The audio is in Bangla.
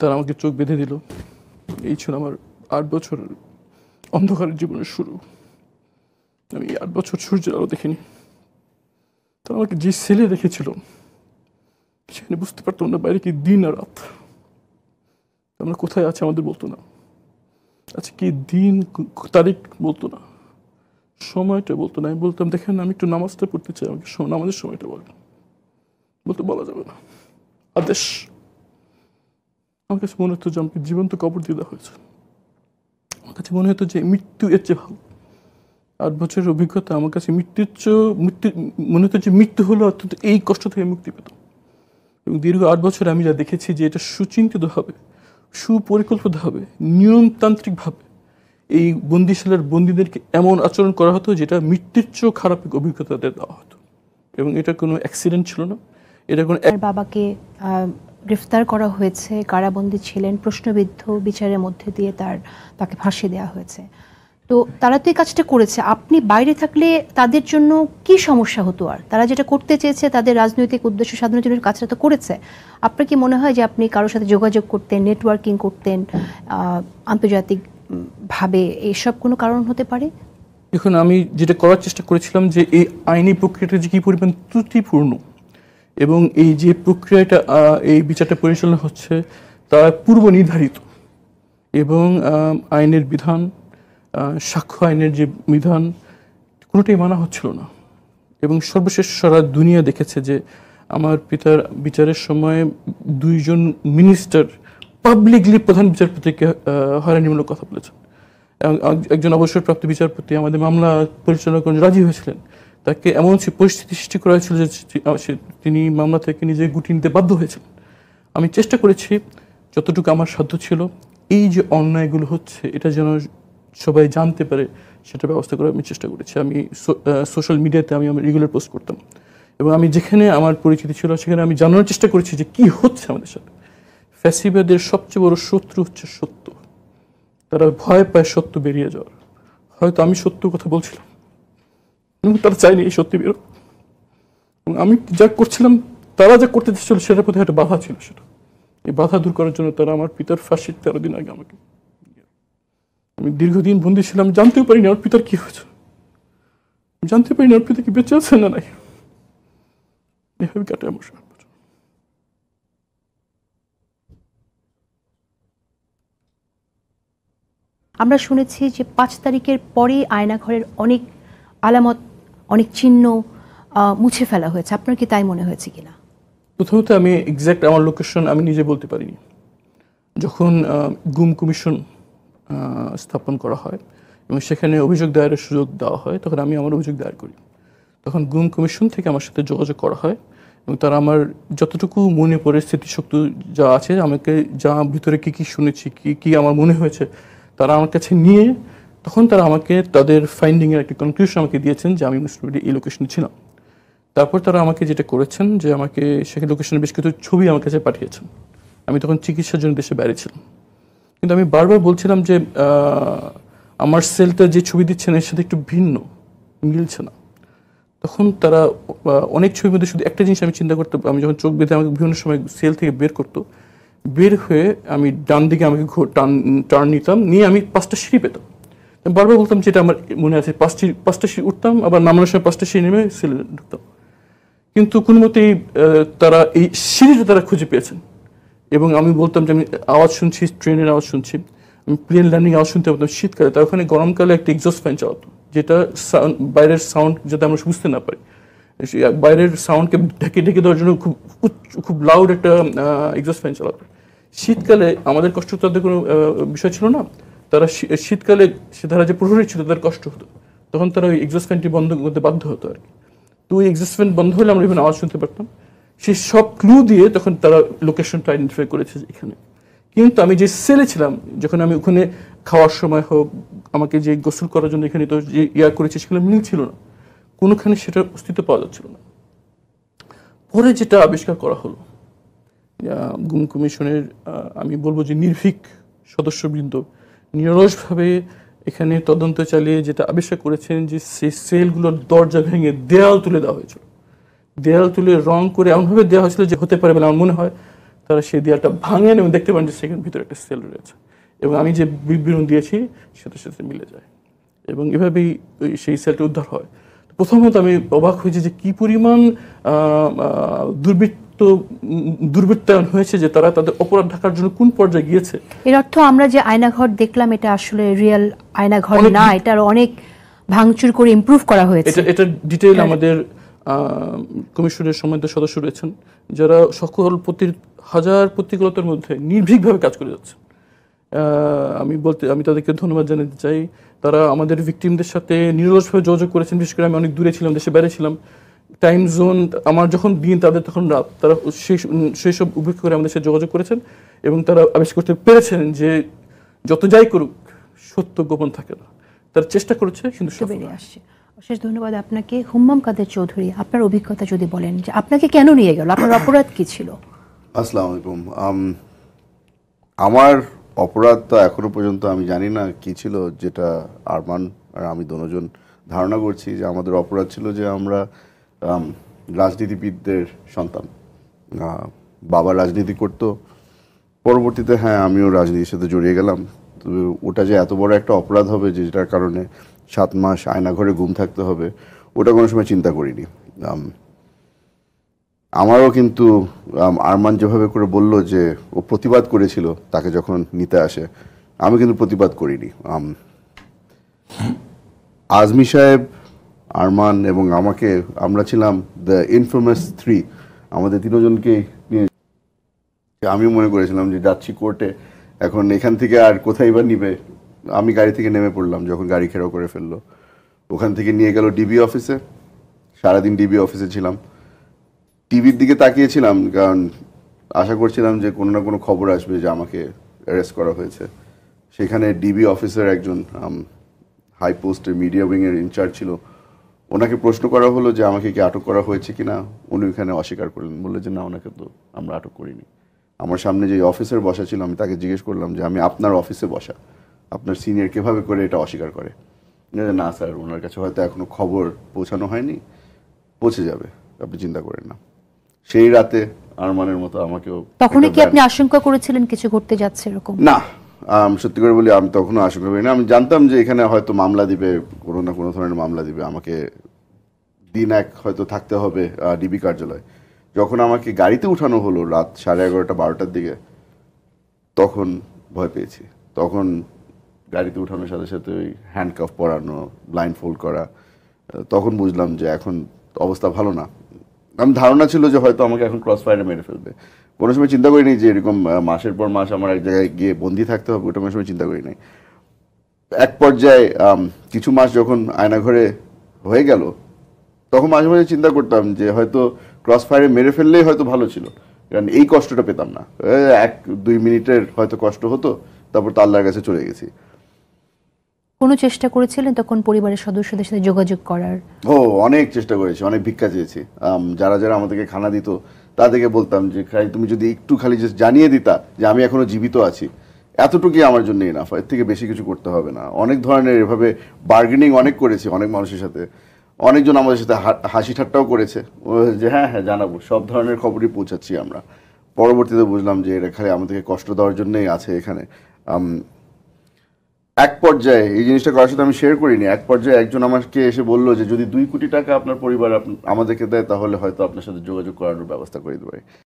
তারা আমাকে চোখ বেঁধে দিল। এই ছিল আমার 8 বছর অন্ধকারের জীবনের শুরু। আমি 8 বছর সূর্যের আলো দেখিনি। তারা আমাকে যে সেলে রেখেছিল সেখানে বুঝতে পারতাম না বাইরে কি দিন আর রাত। আমরা কোথায় আছে আমাদের বলতো না, আচ্ছা কি দিন তারিখ বলতো না, সময়টা বলতো না। আমি বলতাম দেখেন আমি একটু নামাজটা পড়তে চাই, আমাকে নামাজের সময়টা বলেন। বলতে বলা যাবে না, আদেশ। আমার কাছে মনে হতো যে আমাকে জীবন্ত কবর দিয়ে দেওয়া হয়েছে। আমার কাছে মনে হতো যে মৃত্যু এর চেয়ে ভালো। 8 বছরের অভিজ্ঞতা আমার কাছে মৃত্যু মনে হতো যে মৃত্যু হলো অত্যন্ত এই কষ্ট থেকে মুক্তি পেত। এবং দীর্ঘ 8 বছরে আমি যা দেখেছি যে এটা সুচিন্তিতভাবে, সুপরিকল্পিতভাবে, নিয়মতান্ত্রিকভাবে এই বন্দিশালার বন্দীদেরকে এমন আচরণ করা হতো যেটা মৃত্যুর চেয়েও খারাপ অভিজ্ঞতা দেওয়া হতো। এবং এটা কোনো অ্যাক্সিডেন্ট ছিল না, এটা কোনো। বাবাকে গ্রেফতার করা হয়েছে, কারাবন্দী ছিলেন, প্রশ্নবিদ্ধ বিচারের মধ্যে দিয়ে তাকে ফাঁসি দেওয়া হয়েছে। তো তারা তো এই কাজটা করেছে, আপনি বাইরে থাকলে তাদের জন্য কি সমস্যা হতো? আর তারা যেটা করতে চেয়েছে তাদের রাজনৈতিক উদ্দেশ্য সাধনের জন্য কাজটা তো করেছে। আপনার কি মনে হয় যে আপনি কারোর সাথে যোগাযোগ করতেন, নেটওয়ার্কিং করতেন আন্তর্জাতিকভাবে, এসব কোনো কারণ হতে পারে? এখন আমি যেটা করার চেষ্টা করেছিলাম যে এই আইনি প্রক্রিয়াটা যে কী পরিমাণ ত্রুটিপূর্ণ এবং এই যে প্রক্রিয়াটা এই বিচারটা পরিচালনা হচ্ছে তা পূর্ব নির্ধারিত এবং আইনের বিধান, সাক্ষ্য আইনের যে বিধান কোনোটাই মানা হচ্ছিল না। এবং সর্বশেষ সারা দুনিয়া দেখেছে যে আমার পিতার বিচারের সময় 2 জন মিনিস্টার পাবলিকলি প্রধান বিচারপতিকে হয়রানিমূলক কথা বলেছেন। একজন অবসরপ্রাপ্ত বিচারপতি আমাদের মামলা পরিচালনা করে রাজি হয়েছিলেন। তাকে এমন পরিস্থিতি সৃষ্টি করা হয়েছিল যে তিনি মামলা থেকে নিজে গুটিয়ে নিতে বাধ্য হয়েছেন। আমি চেষ্টা করেছি যতটুকু আমার সাধ্য ছিল এই যে অন্যায়গুলো হচ্ছে এটা যেন সবাই জানতে পারে সেটা ব্যবস্থা করার আমি চেষ্টা করেছি। আমি সোশ্যাল মিডিয়াতে আমি রেগুলার পোস্ট করতাম এবং আমি যেখানে আমার পরিচিতি ছিল সেখানে আমি জানানোর চেষ্টা করেছি যে কি হচ্ছে আমাদের সাথে। ফ্যাসিবাদের সবচেয়ে বড় শত্রু হচ্ছে সত্য। তারা ভয় পায় সত্য বেরিয়ে যাওয়ার। হয়তো আমি সত্য কথা বলছিলাম কিন্তু তারা চায়নি এই সত্যি বেরো। এবং আমি যা করছিলাম তারা যা করতে চেয়েছিল সেটার প্রতি একটা বাধা ছিল। সেটা এই বাধা দূর করার জন্য তারা আমার পিতার ফাঁসির 13 দিন আগে আমাকে, আমি দীর্ঘদিন বন্দী ছিলাম, জানতেও পারিনি আমার পিতার কি হয়েছে, জানতে পারিনি আমার পিতা কি বেঁচে আছে না নাই। এভাবে কাটে আমার। আমরা শুনেছি যে 5 তারিখের পরেই আয়নাঘরের অনেক আলামত, অনেক চিহ্ন মুছে ফেলা হয়েছে। আপনার কি তাই মনে হয়েছে কিনা? প্রথমত আমি এক্স্যাক্ট আমার লোকেশন আমি নিজে বলতে পারিনি। যখন গুম কমিশন স্থাপন করা হয় এবং সেখানে অভিযোগ দায়েরের সুযোগ দেওয়া হয় তখন আমি আমার অভিযোগ দায়ের করি। তখন গুম কমিশন থেকে আমার সাথে যোগাযোগ করা হয় এবং তারা আমার যতটুকু মনে পড়ে স্মৃতিশক্তি যা আছে, আমাকে যা ভিতরে কী কী শুনেছি, কী কী আমার মনে হয়েছে তারা আমার কাছে নিয়ে তখন তারা আমাকে তাদের ফাইন্ডিংয়ের একটা কনক্লুশন আমাকে দিয়েছেন যে আমি মুসলিম এই লোকেশনে ছিলাম। তারপর তারা আমাকে যেটা করেছেন যে আমাকে সেখানে লোকেশনে বেশ কিছু ছবি আমার কাছে পাঠিয়েছেন। আমি তখন চিকিৎসার জন্য দেশে বাইরে ছিলাম, কিন্তু আমি বারবার বলছিলাম যে আমার সেলটা যে ছবি দিচ্ছেন এর সাথে একটু ভিন্ন, মিলছে না। তখন তারা অনেক ছবির মধ্যে শুধু একটা জিনিস আমি চিন্তা করতে, আমি যখন চোখ বেঁধে আমাকে বিভিন্ন সময় সেল থেকে বের করতো, বের হয়ে আমি ডান দিকে আমাকে টার্ন নিতাম, নিয়ে আমি 5টা সিঁড়ি পেতাম। বারবার বলতাম যেটা আমার মনে আছে, 5টা সিঁড়ি উঠতাম, আবার নামানোর সময় 5টা সিঁড়ি নেমে সেলে ঢুকতাম। কিন্তু কোনো মতেই তারা এই সিঁড়িটা তারা খুঁজে পেয়েছেন এবং আমি বলতাম যে আমি আওয়াজ শুনছি, ট্রেনের আওয়াজ শুনছি, আমি প্লেন ল্যান্ডিং আওয়াজ শুনতে পারতাম শীতকালে। তার ওখানে গরমকালে একটা এক্সস্ট ফ্যান চালাতো যেটা বাইরের সাউন্ড যাতে আমরা বুঝতে না পারি, বাইরের সাউন্ডকে ঢেকে ঢেকে দেওয়ার জন্য খুব লাউড একটা এক্সস্ট ফ্যান চালাতো। শীতকালে আমাদের কষ্ট তাদের কোনো বিষয় ছিল না। তারা শীতকালে তারা যে প্রহরী ছিল তাদের কষ্ট হতো, তখন তারা ওই এক্সস্ট ফ্যানটি বন্ধ করতে বাধ্য হতো আর কি। তো ওই এক্সস্ট ফ্যান বন্ধ হলে আমরা এখানে আওয়াজ শুনতে পারতাম। সেই সব ক্লু দিয়ে তখন তারা লোকেশনটা আইডেন্টিফাই করেছে এখানে। কিন্তু আমি যে সেলে ছিলাম, যখন আমি ওখানে খাওয়ার সময় হোক, আমাকে যে গোসল করার জন্য এখানে তো যে করেছে সেগুলো মিল ছিল না, কোনোখানে সেটার অস্তিত্ব পাওয়া যাচ্ছিল না। পরে যেটা আবিষ্কার করা হলো, গুম কমিশনের আমি বলবো যে নির্ভীক সদস্যবৃন্দ নিরলসভাবে এখানে তদন্ত চালিয়ে যেটা আবিষ্কার করেছেন যে সেই সেলগুলোর দরজা ভেঙে দেয়াল তুলে দেওয়া হয়েছিল। দেয়াল তুলে রং করে এমনভাবে দেওয়া হয়েছিল যে হতে পারে বলে আমার মনে হয় তারা সেই দেয়ালটা ভাঙেন এবং দেখতে পান যে সেখানে ভিতরে একটা সেল রয়েছে, এবং আমি যে বিবরণ দিয়েছি সেটার সাথে মিলে যায়, এবং এভাবেই সেই সেলটা উদ্ধার হয়। প্রথমত আমি অবাক হয়েছি যে কি পরিমাণ দুর্বৃত্তায়ন হয়েছে, যে তারা তাদের অপরাধ ঢাকার জন্য কোন পর্যায়ে গিয়েছে। এর অর্থ আমরা যে আয়নাঘর দেখলাম এটা আসলে রিয়েল আয়নাঘর না, এটার অনেক ভাঙচুর করে ইমপ্রুভ করা হয়েছে। এটা ডিটেইল আমাদের কমিশনের সম্মানিত সদস্য রয়েছেন, যারা সকল হাজার প্রতিকূলতার মধ্যে নির্ভীকভাবে কাজ করে যাচ্ছেন। আমি তাদেরকে ধন্যবাদ জানাতে চাই। তারা আমাদের ভিকটিমদের সাথে নিরলসভাবে যোগাযোগ করেছেন। বিশেষ করে আমি অনেক দূরে ছিলাম, দেশে বাইরে ছিলাম, টাইম জোন আমার যখন দিন তাদের তখন রাত, তারা সেই সব উপেক্ষা করে আমাদের সাথে যোগাযোগ করেছেন, এবং তারা আবিষ্কার করতে পেরেছেন যে যত যাই করুক সত্য গোপন থাকে না। তারা চেষ্টা করেছে কিন্তু বেরিয়ে আসছে। অশেষ ধন্যবাদ আপনাকে। হুম্মাম কাদের চৌধুরী, আপনার অভিজ্ঞতা যদি বলেন যে আপনাকে কেন নিয়ে গেল, আপনার অপরাধ কি ছিল? আসসালামু আলাইকুম। আমার অপরাধ তো এখনো পর্যন্ত আমি জানি না কি ছিল, যেটা আরমান আর আমি দুজন ধারণা করছি যে আমাদের অপরাধ ছিল যে আমরা রাজনীতিবিদদের সন্তান। বাবা রাজনীতি করতো, পরবর্তীতে হ্যাঁ আমিও রাজনীতির সাথে জড়িয়ে গেলাম। তো ওটা যে এত বড় একটা অপরাধ হবে যেটার কারণে 7 মাস আয়নাঘরে গুম থাকতে হবে, ওটা কোনো সময় চিন্তা করিনি। আমারও কিন্তু আরমান যেভাবে করে বলল যে ও প্রতিবাদ করেছিল তাকে যখন নিতে আসে, আমি কিন্তু প্রতিবাদ করিনি। আজমি সাহেব, আরমান এবং আমাকে, আমরা ছিলাম দ্য ইনফেমাস 3। আমাদের তিনজনকেই নিয়ে আমি মনে করেছিলাম যে যাচ্ছি কোর্টে, এখন এখান থেকে আর কোথায় বা নিবে। আমি গাড়ি থেকে নেমে পড়লাম যখন গাড়ি ঘেরাও করে ফেললো। ওখান থেকে নিয়ে গেল ডিবি অফিসে। সারাদিন ডিবি অফিসে ছিলাম, টিভির দিকে তাকিয়েছিলাম, কারণ আশা করছিলাম যে কোনো না কোনো খবর আসবে যে আমাকে অ্যারেস্ট করা হয়েছে। সেখানে ডিবি অফিসার একজন হাই পোস্টের মিডিয়া উইংয়ের ইনচার্জ ছিল, ওনাকে প্রশ্ন করা হলো যে আমাকে কি আটক করা হয়েছে কিনা। উনি ওখানে অস্বীকার করলেন, বললেন যে না, ওনাকে তো আমরা আটক করিনি। আমার সামনে যে অফিসার বসা ছিল, আমি তাকে জিজ্ঞেস করলাম যে আমি আপনার অফিসে বসা, আপনার সিনিয়র কিভাবে করে এটা অস্বীকার করে? না স্যার, ওনার কাছে হয়তো এখনো খবর পৌঁছানো হয়নি, পৌঁছে যাবে, আপনি চিন্তা করেন না। সেই রাতে আরমানের মতো আমাকেও। তখন কি আপনি আশঙ্কা করেছিলেন কিছু ঘটতে যাচ্ছে এরকম? না, সত্যি করে বলি আমি তখনও আশঙ্কা করি না। আমি জানতাম যে এখানে হয়তো মামলা দিবে, কোনো না কোনো ধরনের মামলা দিবে, আমাকে দিন এক হয়তো থাকতে হবে ডিবি কার্যালয়। যখন আমাকে গাড়িতে উঠানো হলো রাত 11:30 12টার দিকে, তখন ভয় পেয়েছি। তখন গাড়িতে উঠানোর সাথে সাথে ওই হ্যান্ডকাফ পরানো, ব্লাইন্ড ফোল্ড করা, তখন বুঝলাম যে এখন অবস্থা ভালো না। আমি ধারণা ছিল যে হয়তো আমাকে এখন ক্রস ফায়ারে মেরে ফেলবে। কোনো সময় চিন্তা করিনি যে এরকম মাসের পর মাস আমার এক জায়গায় গিয়ে বন্দি থাকতে হবে, ওটা কোনো সময় চিন্তা করি নাই। এক পর্যায়ে কিছু মাস যখন আয়নাঘরে হয়ে গেল, তখন মাঝে মাঝে চিন্তা করতাম যে হয়তো ক্রস ফায়ারে মেরে ফেললেই হয়তো ভালো ছিল, কারণ এই কষ্টটা পেতাম না। 1-2 মিনিটের হয়তো কষ্ট হতো, তারপর তো আল্লাহর কাছে চলে গেছি। কোনো চেষ্টা করেছিলেন তখন পরিবারের সদস্যদের সাথে যোগাযোগ করার? অনেক চেষ্টা করেছি, অনেক ভিক্ষা চেয়েছি। যারা যারা আমাদেরকে খানা দিত তাদেরকে বলতাম যে তুমি যদি একটু খালি জাস্ট জানিয়ে দিতা যে আমি এখনো জীবিত আছি, এতটুকুই আমার জন্য এনাফ, এর থেকে বেশি কিছু করতে হবে না। অনেক ধরনের এভাবে বার্গেনিং অনেক করেছি অনেক মানুষের সাথে। অনেকজন আমাদের সাথে হাসি ঠাট্টাও করেছে যে হ্যাঁ হ্যাঁ জানাবো, সব ধরনের খবরই পৌঁছাচ্ছি আমরা। পরবর্তীতে বুঝলাম যে এটা খালি আমাদেরকে কষ্ট দেওয়ার জন্যই আছে এখানে। এক পর্যায়ে এই জিনিসটা কারোর সাথে আমি শেয়ার করিনি, এক পর্যায়ে একজন আমাকে এসে বললো যে যদি 2 কোটি টাকা আপনার পরিবার আমাদেরকে দেয় তাহলে হয়তো আপনার সাথে যোগাযোগ করানোর ব্যবস্থা করে দিতে পারি।